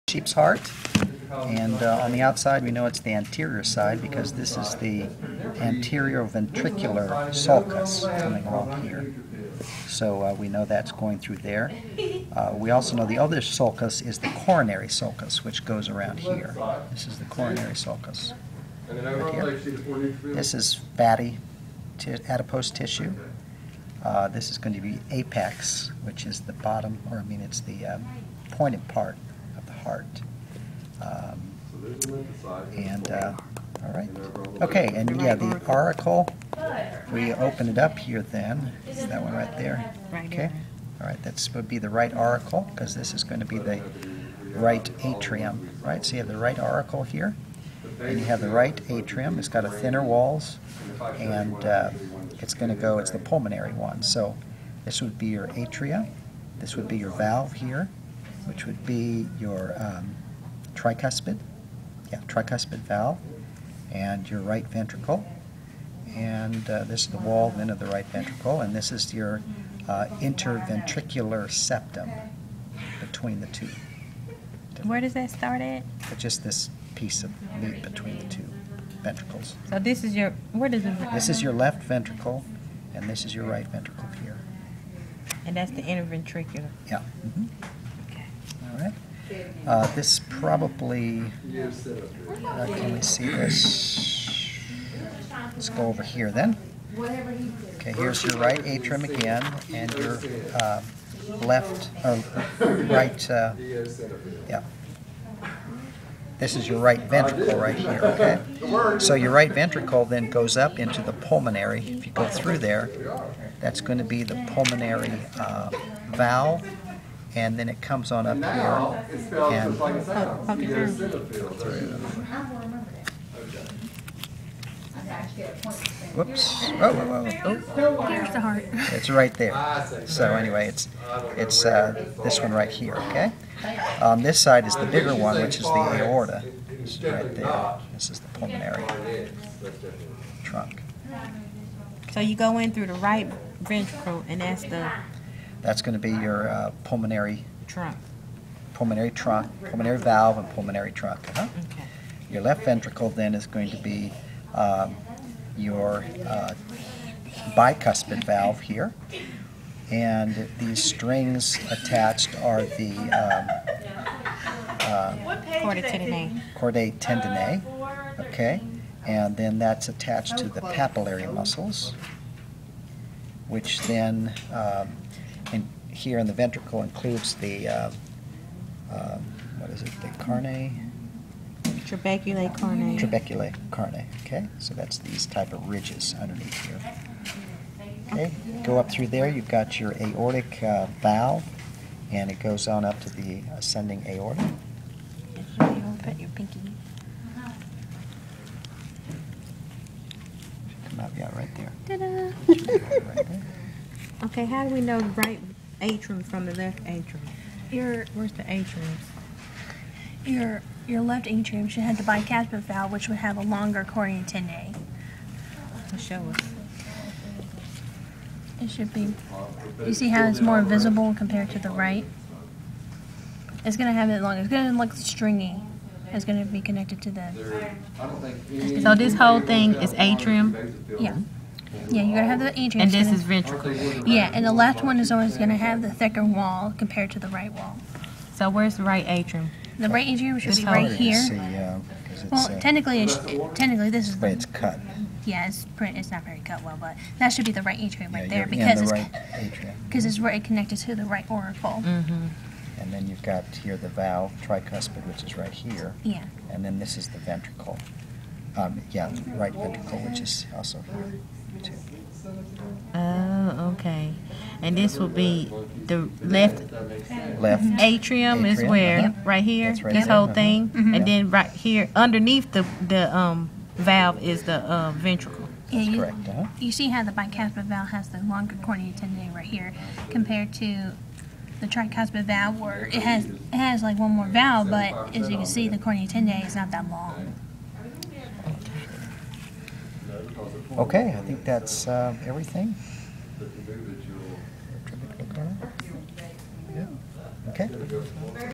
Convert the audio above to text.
sheep's heart, and on the outside we know it's the anterior side because this is the anterior ventricular sulcus coming along here. So we know that's going through there. We also know the other sulcus is the coronary sulcus, which goes around here. This is the coronary sulcus. Right here. This is fatty adipose tissue. This is going to be apex, which is the bottom, or I mean it's the pointed part of the heart. All right. Okay, and yeah, the auricle, if we open it up here then, is that one right there? Okay. All right, that's would be the right auricle, because this is going to be the right atrium, right? So you have the right auricle here, and you have the right atrium. It's got a thinner walls, and it's going to go, it's the pulmonary one. So this would be your atria. This would be your valve here, which would be your tricuspid. Yeah, tricuspid valve. And your right ventricle. And this is the wall then of the right ventricle. And this is your interventricular septum between the two. Where does that start at? Just this piece of meat between the two ventricles. So this is your, where does it? This is your left ventricle, and this is your right ventricle here. And that's the interventricular. Yeah. Mm-hmm. Okay. All right. This probably, can we see this? Let's go over here then. Okay, here's your right atrium again, and your left, right, yeah. This is your right ventricle right here, okay? So your right ventricle then goes up into the pulmonary. If you go through there, that's going to be the pulmonary valve. And then it comes on up here and whoops! Oh, here's the heart. It's right there. So anyway, it's this one right here. Okay. On this side is the bigger one, which is the aorta. It's right there. This is the pulmonary trunk. So you go in through the right ventricle, and that's the. That's going to be your pulmonary trunk. Pulmonary trunk, pulmonary valve, and pulmonary trunk. Okay. Your left ventricle then is going to be your bicuspid valve here, and these strings attached are the chordae tendineae. Okay, and then that's attached to the papillary muscles, which then here in the ventricle includes the what is it? The carnae. Trabeculae carnae. Trabeculae carnae. Okay, so that's these type of ridges underneath here. Okay, go up through there. You've got your aortic valve, and it goes on up to the ascending aorta. Put your pinky. Come out, yeah, right there. Ta-da! Right there. Okay, how do we know the right atrium from the left atrium? Where's the atriums? Your left atrium should have the bicuspid valve, which would have a longer chordae tendineae. Show us. It should be. You see how it's more visible compared to the right? It's going to have it long. It's going to look stringy. It's going to be connected to the. So this whole thing is atrium? Yeah. Yeah, you're going to have the atrium. And this is ventricle? Yeah, and the left one is always going to have the thicker wall compared to the right wall. So where's the right atrium? The right atrium should be right here. Well, technically this is. But it's cut. Yeah, it's not very cut well, but that should be the right atrium right there because it's right connected to the right auricle. Mm-hmm. And then you've got here the valve, tricuspid, which is right here. Yeah. And then this is the ventricle. Yeah, right ventricle, which is also here too. Oh, okay. And this will be the left atrium is where? Right here? Right this there. whole thing? Mm-hmm. And then right here, underneath the valve is the ventricle. That's correct. You see how the bicuspid valve has the longer chordae tendineae right here compared to the tricuspid valve where it has like one more valve, but as you can see the chordae tendineae is not that long. Okay, I think that's everything. Yeah. Okay.